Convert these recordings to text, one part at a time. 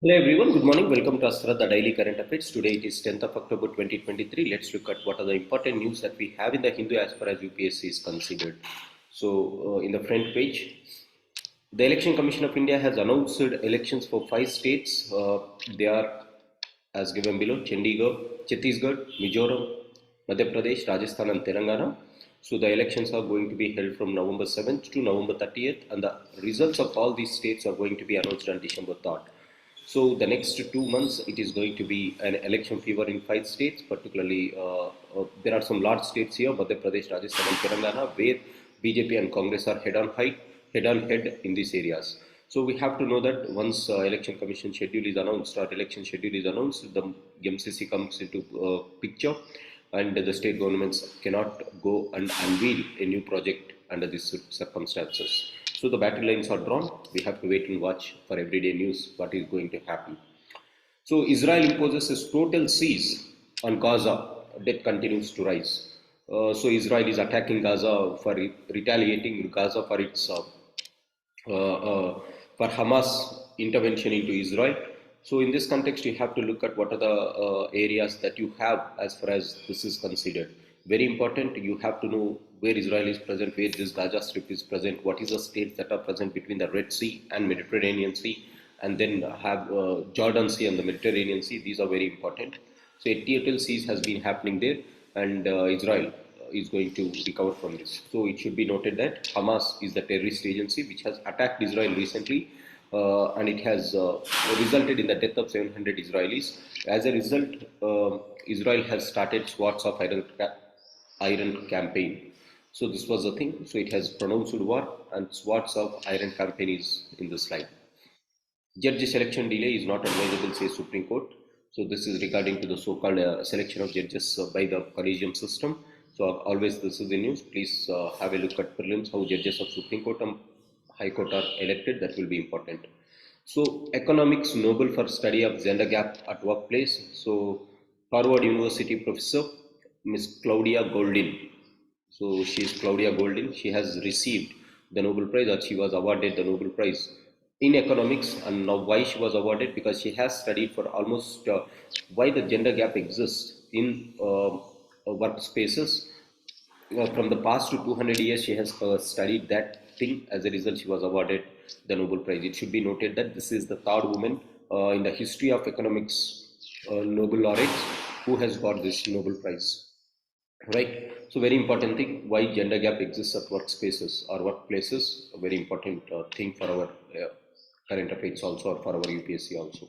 Hello everyone, good morning. Welcome to Astra, the daily current affairs. Today it is 10th of October 2023. Let's look at what are the important news that we have in the Hindu as far as UPSC is considered. So, in the front page, the Election Commission of India has announced elections for 5 states. They are as given below: Chandigarh, Chhattisgarh, Mizoram, Madhya Pradesh, Rajasthan and Telangana. So the elections are going to be held from November 7th to November 30th, and the results of all these states are going to be announced on December 3rd. So the next 2 months, it is going to be an election fever in 5 states, particularly there are some large states here, Madhya Pradesh, Rajasthan and Telangana, where BJP and Congress are head on head in these areas. So we have to know that once election commission schedule is announced or election schedule is announced, the MCC comes into picture, and the state governments cannot go and unveil a new project under these circumstances. So the battle lines are drawn. We have to wait and watch for everyday news what is going to happen. So Israel imposes a total siege on Gaza. Death continues to rise. So Israel is attacking Gaza for retaliating Gaza for its for Hamas intervention into Israel. So in this context, you have to look at what are the areas that you have as far as this is considered. Very important, you have to know where Israel is present, where this Gaza Strip is present, what is the states that are present between the Red Sea and Mediterranean Sea, and then have Jordan Sea and the Mediterranean Sea. These are very important. So a total siege has been happening there, and Israel is going to recover from this. So it should be noted that Hamas is the terrorist agency which has attacked Israel recently, and it has resulted in the death of 700 Israelis. As a result, Israel has started Swords of Iron campaign. So this was the thing. So it has pronounced war, and Swords of Iron campaign is in the slide. Judge selection delay is not advisable, says Supreme Court. So this is regarding to the so-called selection of judges by the collegium system. So always this is the news. Please have a look at prelims, how judges of Supreme Court and High Court are elected. That will be important. So economics Nobel for study of gender gap at workplace. So Harvard University professor Miss Claudia Goldin. So she is Claudia Goldin. She has received the Nobel Prize, or she was awarded the Nobel Prize in economics. And now why she was awarded? Because she has studied for almost why the gender gap exists in workspaces. From the past to 200 years, she has studied that thing. As a result, she was awarded the Nobel Prize. It should be noted that this is the third woman in the history of economics Nobel laureates who has got this Nobel Prize. Right. So very important thing, why gender gap exists at workspaces or workplaces. A very important thing for our current affairs also, or for our UPSC also.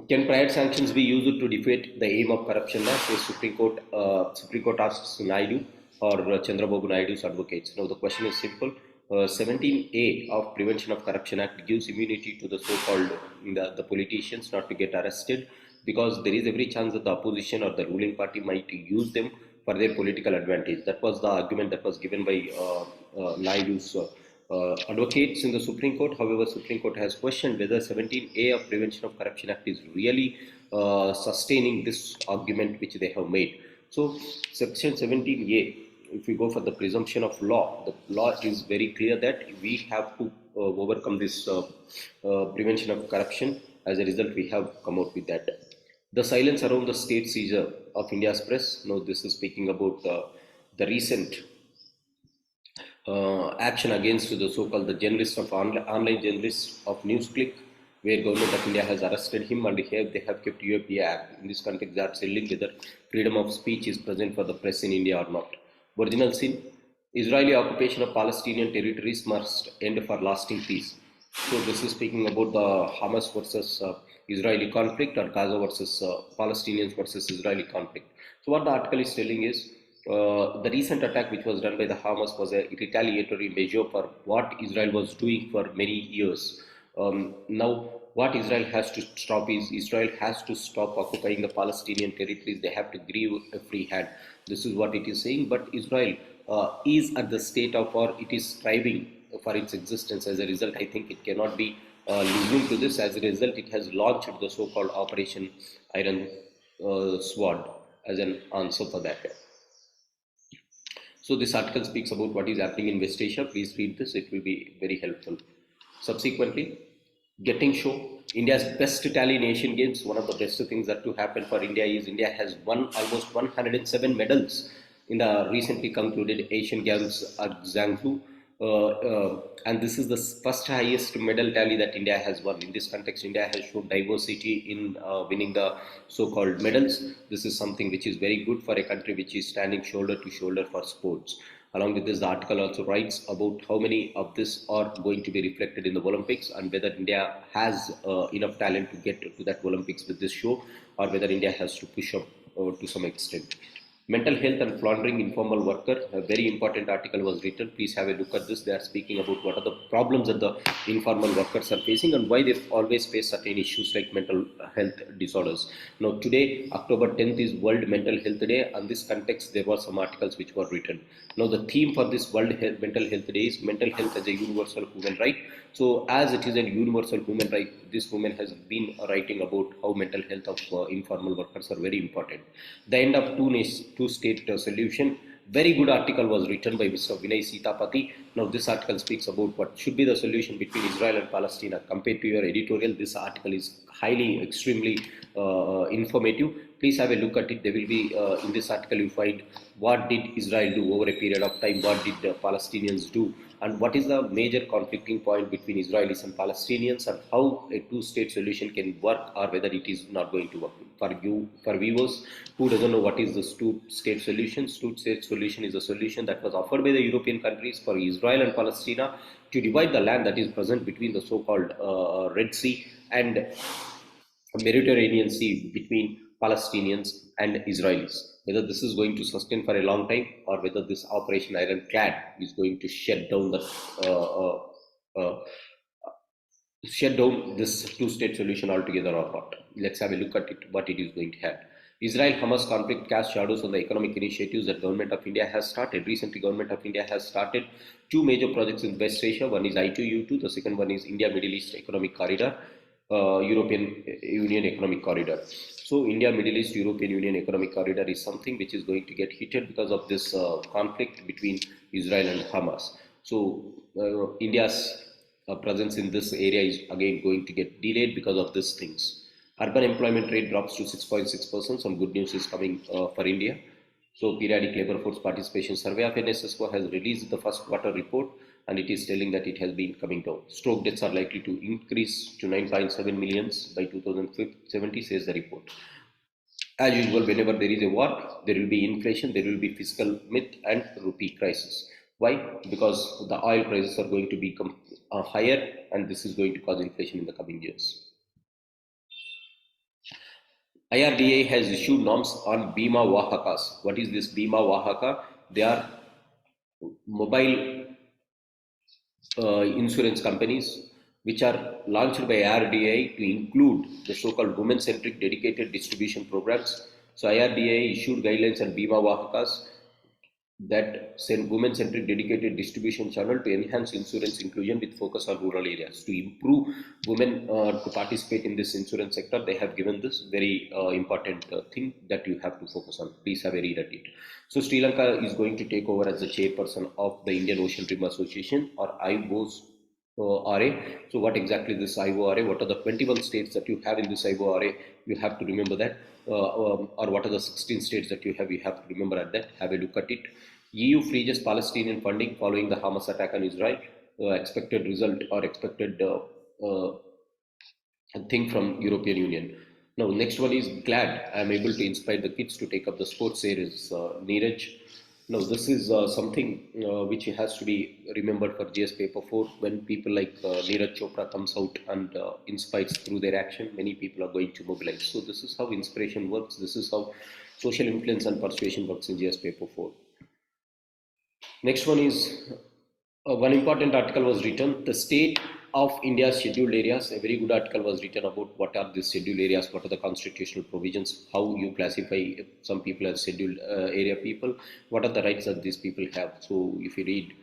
Can prior sanctions be used to defeat the aim of corruption? Says Supreme Court. Supreme Court asks Naidu or Chandrababu Naidu's advocates. Now the question is simple. 17A of Prevention of Corruption Act gives immunity to the so-called the politicians not to get arrested, because there is every chance that the opposition or the ruling party might use them for their political advantage. That was the argument that was given by Naidu's advocates in the Supreme Court. However, Supreme Court has questioned whether 17A of Prevention of Corruption Act is really sustaining this argument which they have made. So, Section 17A, if we go for the presumption of law, the law is very clear that we have to overcome this prevention of corruption. As a result, we have come out with that. The silence around the state seizure of India's press. Now, this is speaking about the recent action against the so-called the journalist of online journalist of NewsClick, where government of India has arrested him, and here they have kept UAPA Act. In this context, they are telling whether freedom of speech is present for the press in India or not. Original sin: Israeli occupation of Palestinian territories must end for lasting peace. So this is speaking about the Hamas versus Israeli conflict, or Gaza versus Palestinians versus Israeli conflict. So what the article is telling is, the recent attack which was done by the Hamas was a retaliatory measure for what Israel was doing for many years. Now, what Israel has to stop is, Israel has to stop occupying the Palestinian territories. They have to grieve a free hand. This is what it is saying. But Israel is at the state of war. It is striving for its existence. As a result, I think it cannot be listening to this. As a result, it has launched the so-called Operation Iron Sword as an answer for that. So this article speaks about what is happening in West Asia. Please read this, it will be very helpful. Subsequently, getting show India's best tally in Asian Games. One of the best things that to happen for India is India has won almost 107 medals in the recently concluded Asian Games at Zhangzhou. And this is the first highest medal tally that India has won. In this context, India has shown diversity in winning the so-called medals. This is something which is very good for a country which is standing shoulder to shoulder for sports. Along with this, the article also writes about how many of this are going to be reflected in the Olympics and whether India has enough talent to get to that Olympics with this show, or whether India has to push up to some extent. Mental health and plundering informal worker. A very important article was written. Please have a look at this. They are speaking about what are the problems that the informal workers are facing and why they always face certain issues like mental health disorders. Now, today, October 10th is World Mental Health Day. And this context, there were some articles which were written. Now, the theme for this Mental Health Day is mental health as a universal human right. So, as it is a universal human right, this woman has been writing about how mental health of informal workers are very important. The end of two-state solution. Very good article was written by Mr. Vinay Sitapati. Now, this article speaks about what should be the solution between Israel and Palestine. Compared to your editorial, this article is highly, extremely informative. Please have a look at it. There will be in this article you find what did Israel do over a period of time, what did the Palestinians do, and what is the major conflicting point between Israelis and Palestinians, and how a two-state solution can work or whether it is not going to work. For viewers who doesn't know what is this two-state solution, two-state solution is a solution that was offered by the European countries for Israel and Palestine to divide the land that is present between the so-called Red Sea and Mediterranean Sea between Palestinians and Israelis. Whether this is going to sustain for a long time or whether this Operation Ironclad is going to uh, uh, shut down this two-state solution altogether or not. Let's have a look at it, what it is going to have. Israel-Hamas conflict casts shadows on the economic initiatives that Government of India has started. Recently, Government of India has started two major projects in West Asia. One is I2U2, the second one is India-Middle East Economic Corridor, European Union Economic Corridor. So, India-Middle East European Union Economic Corridor is something which is going to get heated because of this conflict between Israel and Hamas. So, India's presence in this area is again going to get delayed because of these things. Urban employment rate drops to 6.6%. Some good news is coming for India. So, periodic labor force participation survey of NSSO has released the first quarter report, and it is telling that it has been coming down. Stroke deaths are likely to increase to 9.7 millions by 2070, says the report. As usual, whenever there is a war, there will be inflation, there will be fiscal myth and rupee crisis. Why? Because the oil prices are going to become higher, and this is going to cause inflation in the coming years. IRDA has issued norms on Bima Wahakas. What is this Bima Wahaka? They are mobile insurance companies which are launched by IRDA to include the so-called women-centric dedicated distribution programs. So IRDA issued guidelines on Bima Wahakas that send women-centric dedicated distribution channel to enhance insurance inclusion with focus on rural areas. To improve women to participate in this insurance sector, they have given this very important thing that you have to focus on. Please have a read at it. So Sri Lanka is going to take over as the chairperson of the Indian Ocean Rim Association, or IORA. So what exactly is this IORA? What are the 21 states that you have in this IORA? You have to remember that. Or what are the 16 states that you have to remember at that. Have a look at it. EU freezes Palestinian funding following the Hamas attack on Israel. Expected result or expected thing from European Union. Now, next one is glad I am able to inspire the kids to take up the sports series. Neeraj. Now, this is something which has to be remembered for GS Paper 4. When people like Neeraj Chopra comes out and inspires through their action, many people are going to mobilize. So, this is how inspiration works. This is how social influence and persuasion works in GS Paper 4. Next one is one important article was written, the state of India's scheduled areas. A very good article was written about what are these scheduled areas, what are the constitutional provisions, how you classify some people as scheduled area people, what are the rights that these people have. So if you read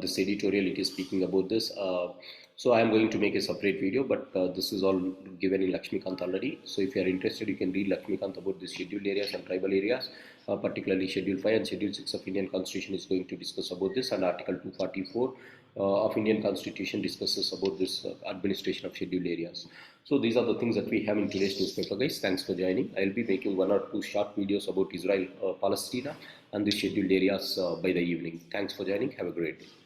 this editorial, it is speaking about this. So I am going to make a separate video, but this is all given in Lakshmikant already. So if you are interested, you can read Lakshmikant about the scheduled areas and tribal areas. Particularly Schedule 5 and Schedule 6 of Indian Constitution is going to discuss about this, and Article 244 of Indian Constitution discusses about this administration of scheduled areas. So these are the things that we have in today's newspaper, guys. Thanks for joining. I'll be making 1 or 2 short videos about Israel, Palestine, and the scheduled areas by the evening. Thanks for joining. Have a great day.